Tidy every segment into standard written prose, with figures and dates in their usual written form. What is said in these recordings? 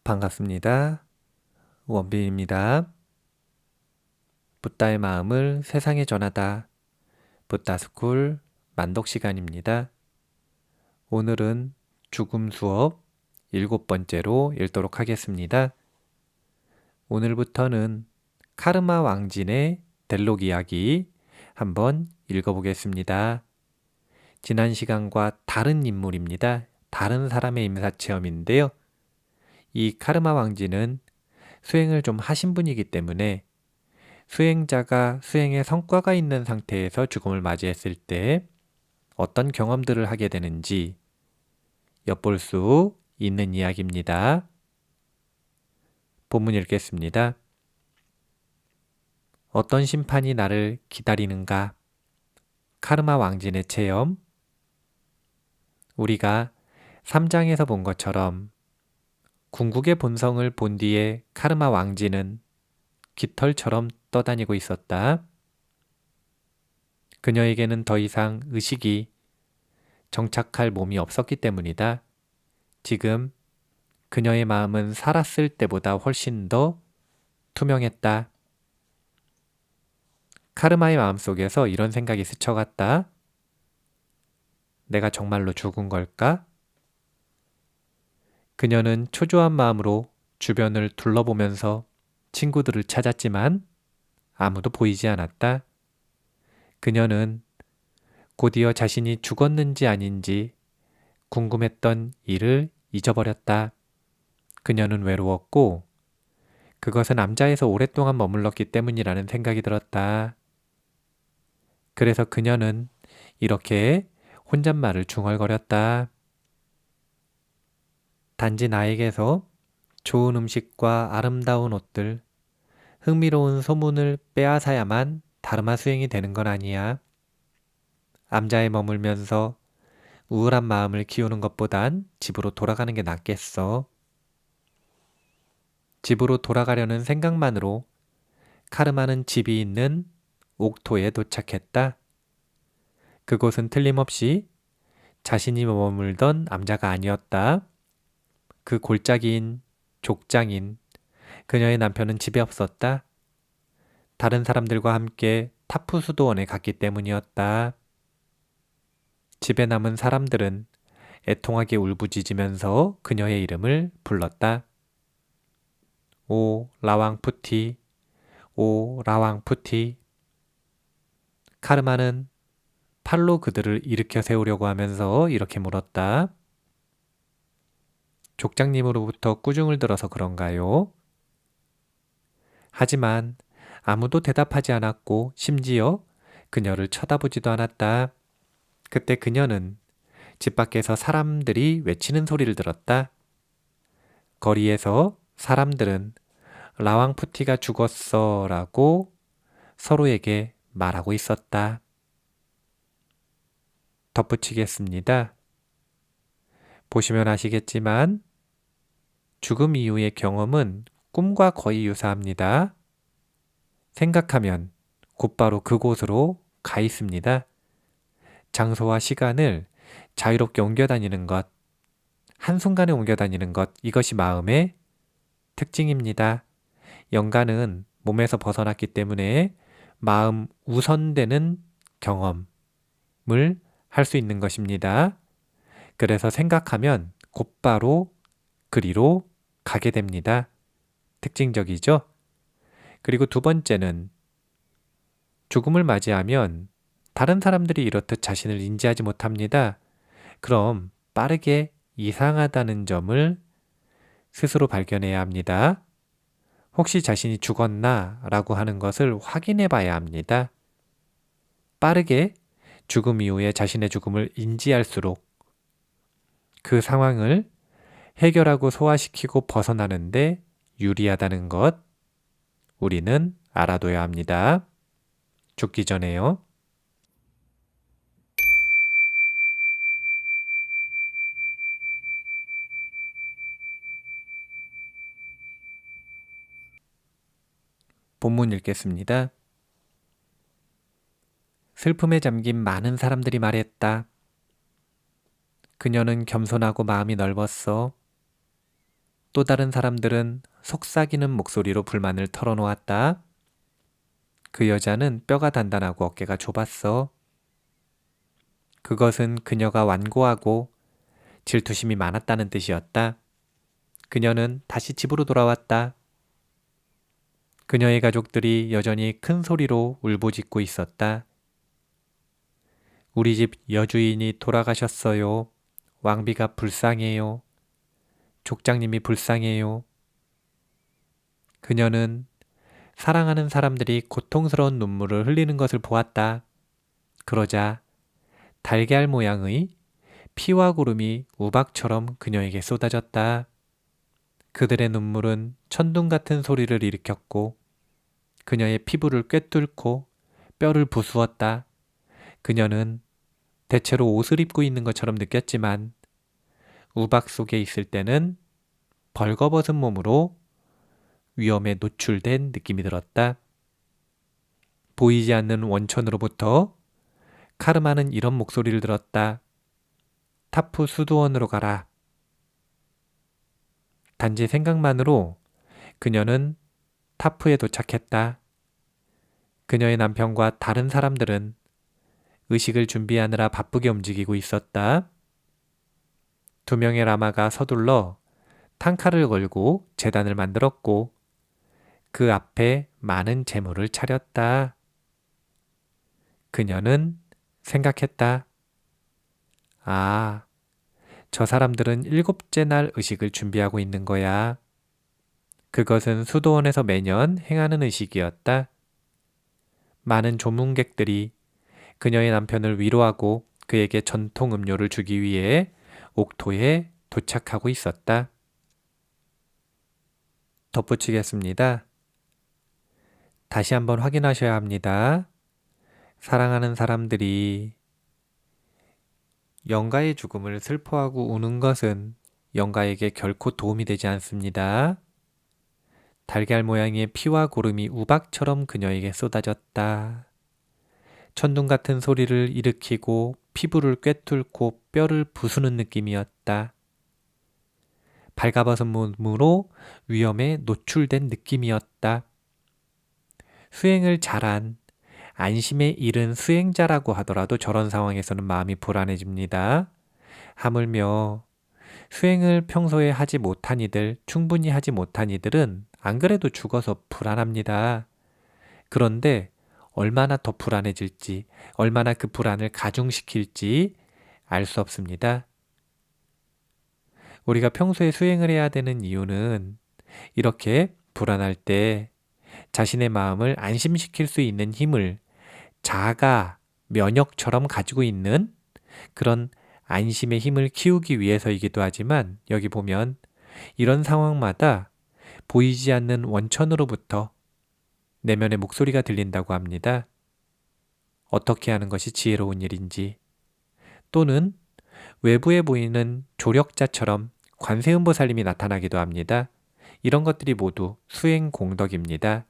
반갑습니다. 원빈입니다. 붓다의 마음을 세상에 전하다. 붓다스쿨 만독 시간입니다. 오늘은 죽음 수업 7번째로 읽도록 하겠습니다. 오늘부터는 카르마 왕진의 델록 이야기 한번 읽어보겠습니다. 지난 시간과 다른 인물입니다. 다른 사람의 임사체험인데요. 이 카르마 왕진은 수행을 좀 하신 분이기 때문에 수행자가 수행의 성과가 있는 상태에서 죽음을 맞이했을 때 어떤 경험들을 하게 되는지 엿볼 수 있는 이야기입니다. 본문 읽겠습니다. 어떤 심판이 나를 기다리는가? 카르마 왕진의 체험. 우리가 3장에서 본 것처럼 궁극의 본성을 본 뒤에 카르마 왕진은 깃털처럼 떠다니고 있었다. 그녀에게는 더 이상 의식이 정착할 몸이 없었기 때문이다. 지금 그녀의 마음은 살았을 때보다 훨씬 더 투명했다. 카르마의 마음속에서 이런 생각이 스쳐갔다. 내가 정말로 죽은 걸까? 그녀는 초조한 마음으로 주변을 둘러보면서 친구들을 찾았지만 아무도 보이지 않았다. 그녀는 곧이어 자신이 죽었는지 아닌지 궁금했던 일을 잊어버렸다. 그녀는 외로웠고 그것은 암자에서 오랫동안 머물렀기 때문이라는 생각이 들었다. 그래서 그녀는 이렇게 혼잣말을 중얼거렸다. 단지 나에게서 좋은 음식과 아름다운 옷들, 흥미로운 소문을 빼앗아야만 다르마 수행이 되는 건 아니야. 암자에 머물면서 우울한 마음을 키우는 것보단 집으로 돌아가는 게 낫겠어. 집으로 돌아가려는 생각만으로 카르마는 집이 있는 옥토에 도착했다. 그곳은 틀림없이 자신이 머물던 암자가 아니었다. 그 골짜기인 족장인 그녀의 남편은 집에 없었다. 다른 사람들과 함께 타프 수도원에 갔기 때문이었다. 집에 남은 사람들은 애통하게 울부짖으면서 그녀의 이름을 불렀다. 오 라왕푸티, 오 라왕푸티. 카르마는 팔로 그들을 일으켜 세우려고 하면서 이렇게 물었다. 족장님으로부터 꾸중을 들어서 그런가요? 하지만 아무도 대답하지 않았고 심지어 그녀를 쳐다보지도 않았다. 그때 그녀는 집 밖에서 사람들이 외치는 소리를 들었다. 거리에서 사람들은 라왕푸티가 죽었어 라고 서로에게 말하고 있었다. 덧붙이겠습니다. 보시면 아시겠지만 죽음 이후의 경험은 꿈과 거의 유사합니다. 생각하면 곧바로 그곳으로 가 있습니다. 장소와 시간을 자유롭게 옮겨다니는 것, 한순간에 옮겨다니는 것, 이것이 마음의 특징입니다. 영가는 몸에서 벗어났기 때문에 마음 우선되는 경험을 할 수 있는 것입니다. 그래서 생각하면 곧바로 그리로 가게 됩니다. 특징적이죠? 그리고 두 번째는 죽음을 맞이하면 다른 사람들이 이렇듯 자신을 인지하지 못합니다. 그럼 빠르게 이상하다는 점을 스스로 발견해야 합니다. 혹시 자신이 죽었나? 라고 하는 것을 확인해 봐야 합니다. 빠르게 죽음 이후에 자신의 죽음을 인지할수록 그 상황을 해결하고 소화시키고 벗어나는데 유리하다는 것 우리는 알아둬야 합니다. 죽기 전에요. 본문 읽겠습니다. 슬픔에 잠긴 많은 사람들이 말했다. 그녀는 겸손하고 마음이 넓었어. 또 다른 사람들은 속삭이는 목소리로 불만을 털어놓았다. 그 여자는 뼈가 단단하고 어깨가 좁았어. 그것은 그녀가 완고하고 질투심이 많았다는 뜻이었다. 그녀는 다시 집으로 돌아왔다. 그녀의 가족들이 여전히 큰 소리로 울부짖고 있었다. 우리 집 여주인이 돌아가셨어요. 왕비가 불쌍해요. 족장님이 불쌍해요. 그녀는 사랑하는 사람들이 고통스러운 눈물을 흘리는 것을 보았다. 그러자 달걀 모양의 피와 구름이 우박처럼 그녀에게 쏟아졌다. 그들의 눈물은 천둥 같은 소리를 일으켰고 그녀의 피부를 꿰뚫고 뼈를 부수었다. 그녀는 대체로 옷을 입고 있는 것처럼 느꼈지만 우박 속에 있을 때는 벌거벗은 몸으로 위험에 노출된 느낌이 들었다. 보이지 않는 원천으로부터 카르마는 이런 목소리를 들었다. 타프 수도원으로 가라. 단지 생각만으로 그녀는 타프에 도착했다. 그녀의 남편과 다른 사람들은 의식을 준비하느라 바쁘게 움직이고 있었다. 2명의 라마가 서둘러 탕카를 걸고 제단을 만들었고 그 앞에 많은 제물을 차렸다. 그녀는 생각했다. 아, 저 사람들은 7째 날 의식을 준비하고 있는 거야. 그것은 수도원에서 매년 행하는 의식이었다. 많은 조문객들이 그녀의 남편을 위로하고 그에게 전통 음료를 주기 위해 옥토에 도착하고 있었다. 덧붙이겠습니다. 다시 한번 확인하셔야 합니다. 사랑하는 사람들이 영가의 죽음을 슬퍼하고 우는 것은 영가에게 결코 도움이 되지 않습니다. 달걀 모양의 피와 구름이 우박처럼 그녀에게 쏟아졌다. 천둥 같은 소리를 일으키고 피부를 꿰뚫고 뼈를 부수는 느낌이었다. 발가벗은 몸으로 위험에 노출된 느낌이었다. 수행을 잘한 안심에 이른 수행자라고 하더라도 저런 상황에서는 마음이 불안해집니다. 하물며 수행을 평소에 하지 못한 이들, 충분히 하지 못한 이들은 안 그래도 죽어서 불안합니다. 그런데 얼마나 더 불안해질지, 얼마나 그 불안을 가중시킬지 알 수 없습니다. 우리가 평소에 수행을 해야 되는 이유는 이렇게 불안할 때 자신의 마음을 안심시킬 수 있는 힘을 자가 면역처럼 가지고 있는 그런 안심의 힘을 키우기 위해서이기도 하지만 여기 보면 이런 상황마다 보이지 않는 원천으로부터 내면의 목소리가 들린다고 합니다. 어떻게 하는 것이 지혜로운 일인지 또는 외부에 보이는 조력자처럼 관세음보살님이 나타나기도 합니다. 이런 것들이 모두 수행 공덕입니다.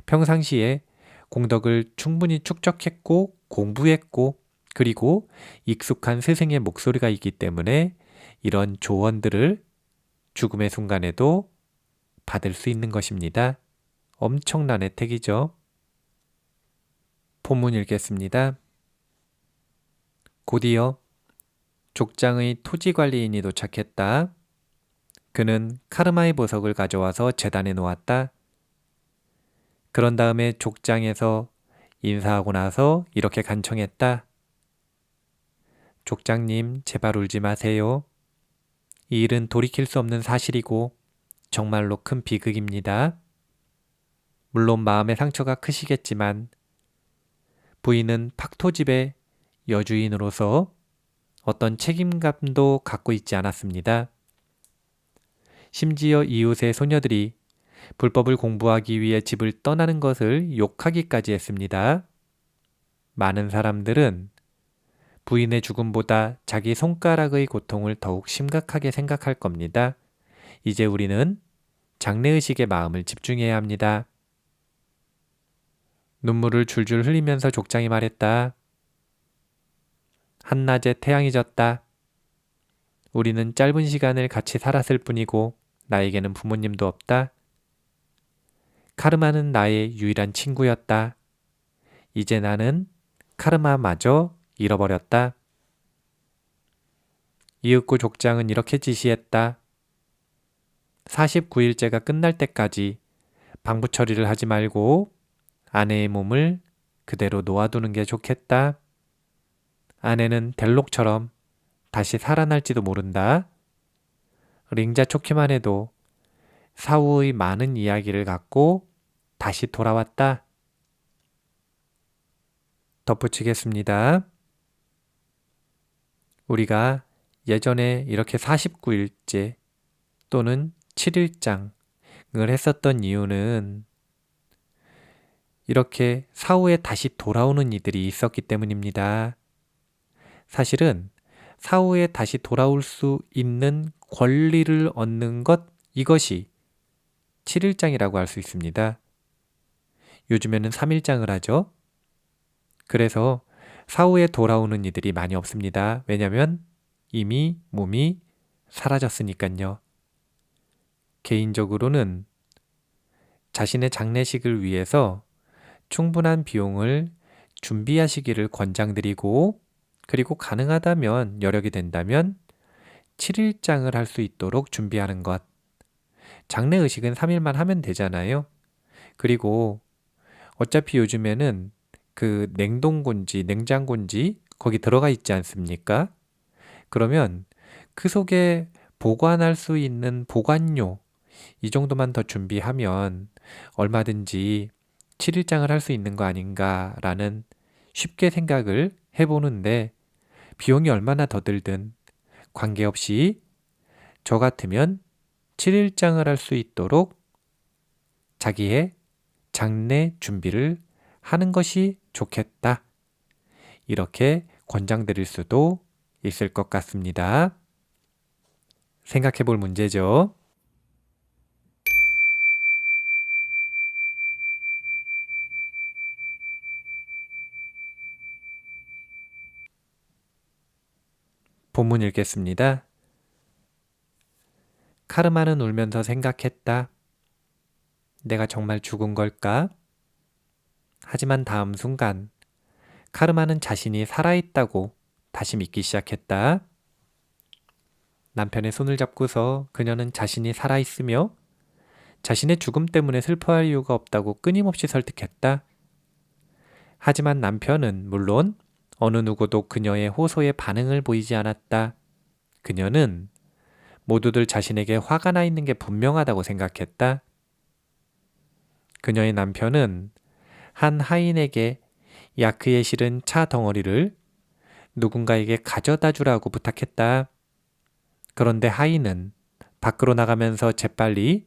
평상시에 공덕을 충분히 축적했고 공부했고 그리고 익숙한 스승의 목소리가 있기 때문에 이런 조언들을 죽음의 순간에도 받을 수 있는 것입니다. 엄청난 혜택이죠. 본문 읽겠습니다. 곧이어 족장의 토지관리인이 도착했다. 그는 카르마의 보석을 가져와서 제단에 놓았다. 그런 다음에 족장에서 인사하고 나서 이렇게 간청했다. 족장님, 제발 울지 마세요. 이 일은 돌이킬 수 없는 사실이고 정말로 큰 비극입니다. 물론 마음의 상처가 크시겠지만 부인은 팍토집의 여주인으로서 어떤 책임감도 갖고 있지 않았습니다. 심지어 이웃의 소녀들이 불법을 공부하기 위해 집을 떠나는 것을 욕하기까지 했습니다. 많은 사람들은 부인의 죽음보다 자기 손가락의 고통을 더욱 심각하게 생각할 겁니다. 이제 우리는 장례의식에 마음을 집중해야 합니다. 눈물을 줄줄 흘리면서 족장이 말했다. 한낮에 태양이 졌다. 우리는 짧은 시간을 같이 살았을 뿐이고 나에게는 부모님도 없다. 카르마는 나의 유일한 친구였다. 이제 나는 카르마마저 잃어버렸다. 이윽고 족장은 이렇게 지시했다. 49일째가 끝날 때까지 방부 처리를 하지 말고 아내의 몸을 그대로 놓아두는 게 좋겠다. 아내는 델록처럼 다시 살아날지도 모른다. 링자 초키만 해도 사후의 많은 이야기를 갖고 다시 돌아왔다. 덧붙이겠습니다. 우리가 예전에 이렇게 49일째 또는 7일장을 했었던 이유는 이렇게 사후에 다시 돌아오는 이들이 있었기 때문입니다. 사실은 사후에 다시 돌아올 수 있는 권리를 얻는 것, 이것이 7일장이라고 할 수 있습니다. 요즘에는 3일장을 하죠. 그래서 사후에 돌아오는 이들이 많이 없습니다. 왜냐하면 이미 몸이 사라졌으니까요. 개인적으로는 자신의 장례식을 위해서 충분한 비용을 준비하시기를 권장드리고, 그리고 가능하다면 여력이 된다면 7일장을 할 수 있도록 준비하는 것. 장례의식은 3일만 하면 되잖아요. 그리고 어차피 요즘에는 그 냉동곤지, 냉장곤지 거기 들어가 있지 않습니까? 그러면 그 속에 보관할 수 있는 보관료, 이 정도만 더 준비하면 얼마든지 7일장을 할 수 있는 거 아닌가라는 쉽게 생각을 해보는데, 비용이 얼마나 더 들든 관계없이 저 같으면 7일장을 할 수 있도록 자기의 장례 준비를 하는 것이 좋겠다. 이렇게 권장드릴 수도 있을 것 같습니다. 생각해 볼 문제죠. 본문 읽겠습니다. 카르마는 울면서 생각했다. 내가 정말 죽은 걸까? 하지만 다음 순간 카르마는 자신이 살아있다고 다시 믿기 시작했다. 남편의 손을 잡고서 그녀는 자신이 살아있으며 자신의 죽음 때문에 슬퍼할 이유가 없다고 끊임없이 설득했다. 하지만 남편은 물론 어느 누구도 그녀의 호소에 반응을 보이지 않았다. 그녀는 모두들 자신에게 화가 나 있는 게 분명하다고 생각했다. 그녀의 남편은 한 하인에게 야크에 실은 차 덩어리를 누군가에게 가져다 주라고 부탁했다. 그런데 하인은 밖으로 나가면서 재빨리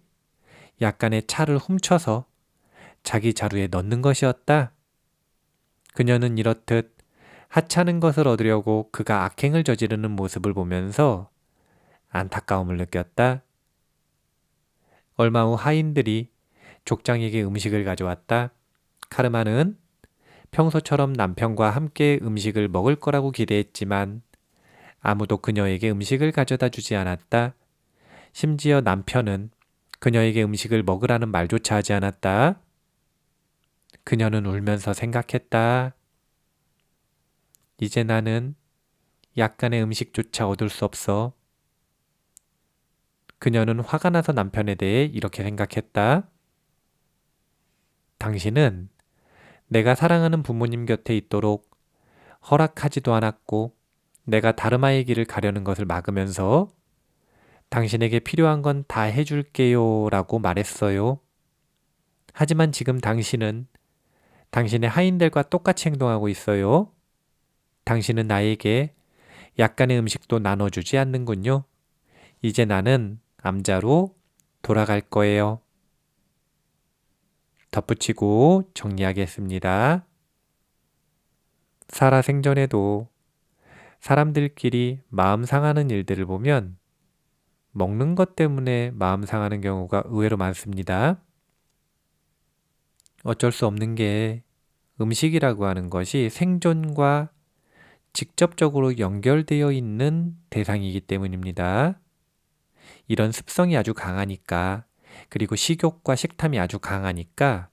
약간의 차를 훔쳐서 자기 자루에 넣는 것이었다. 그녀는 이렇듯 하찮은 것을 얻으려고 그가 악행을 저지르는 모습을 보면서 안타까움을 느꼈다. 얼마 후 하인들이 족장에게 음식을 가져왔다. 카르마는 평소처럼 남편과 함께 음식을 먹을 거라고 기대했지만 아무도 그녀에게 음식을 가져다 주지 않았다. 심지어 남편은 그녀에게 음식을 먹으라는 말조차 하지 않았다. 그녀는 울면서 생각했다. 이제 나는 약간의 음식조차 얻을 수 없어. 그녀는 화가 나서 남편에 대해 이렇게 생각했다. 당신은 내가 사랑하는 부모님 곁에 있도록 허락하지도 않았고 내가 다르마의 길을 가려는 것을 막으면서 당신에게 필요한 건 다 해줄게요 라고 말했어요. 하지만 지금 당신은 당신의 하인들과 똑같이 행동하고 있어요. 당신은 나에게 약간의 음식도 나눠주지 않는군요. 이제 나는 암자로 돌아갈 거예요. 덧붙이고 정리하겠습니다. 살아생전에도 사람들끼리 마음 상하는 일들을 보면 먹는 것 때문에 마음 상하는 경우가 의외로 많습니다. 어쩔 수 없는 게 음식이라고 하는 것이 생존과 직접적으로 연결되어 있는 대상이기 때문입니다. 이런 습성이 아주 강하니까, 그리고 식욕과 식탐이 아주 강하니까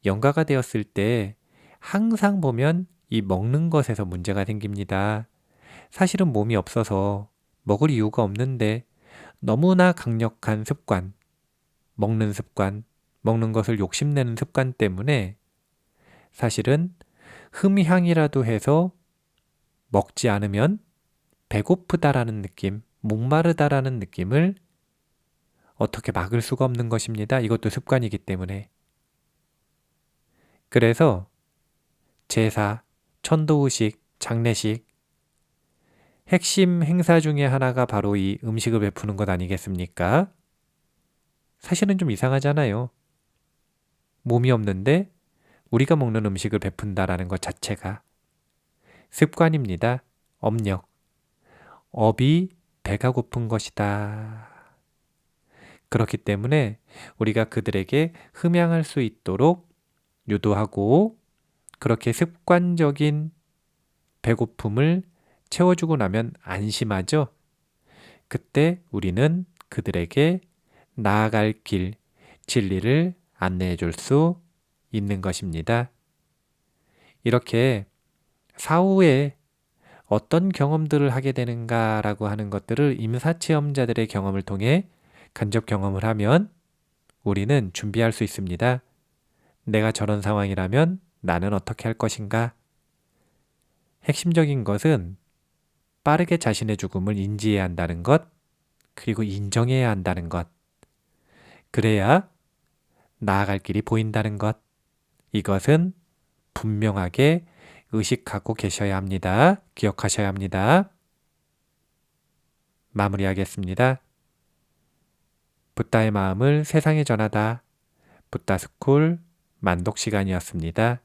영가가 되었을 때 항상 보면 이 먹는 것에서 문제가 생깁니다. 사실은 몸이 없어서 먹을 이유가 없는데 너무나 강력한 습관, 먹는 습관, 먹는 것을 욕심내는 습관 때문에 사실은 흠향이라도 해서 먹지 않으면 배고프다라는 느낌, 목마르다라는 느낌을 어떻게 막을 수가 없는 것입니다. 이것도 습관이기 때문에. 그래서 제사, 천도의식, 장례식, 핵심 행사 중에 하나가 바로 이 음식을 베푸는 것 아니겠습니까? 사실은 좀 이상하잖아요. 몸이 없는데 우리가 먹는 음식을 베푼다라는 것 자체가 습관입니다. 업력. 업이 배가 고픈 것이다. 그렇기 때문에 우리가 그들에게 흠양할 수 있도록 유도하고 그렇게 습관적인 배고픔을 채워주고 나면 안심하죠. 그때 우리는 그들에게 나아갈 길, 진리를 안내해 줄 수 있는 것입니다. 이렇게 사후에 어떤 경험들을 하게 되는가라고 하는 것들을 임사체험자들의 경험을 통해 간접 경험을 하면 우리는 준비할 수 있습니다. 내가 저런 상황이라면 나는 어떻게 할 것인가? 핵심적인 것은 빠르게 자신의 죽음을 인지해야 한다는 것, 그리고 인정해야 한다는 것. 그래야 나아갈 길이 보인다는 것. 이것은 분명하게 의식하고 계셔야 합니다. 기억하셔야 합니다. 마무리하겠습니다. 붓다의 마음을 세상에 전하다. 붓다스쿨 만독 시간이었습니다.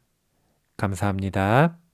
감사합니다.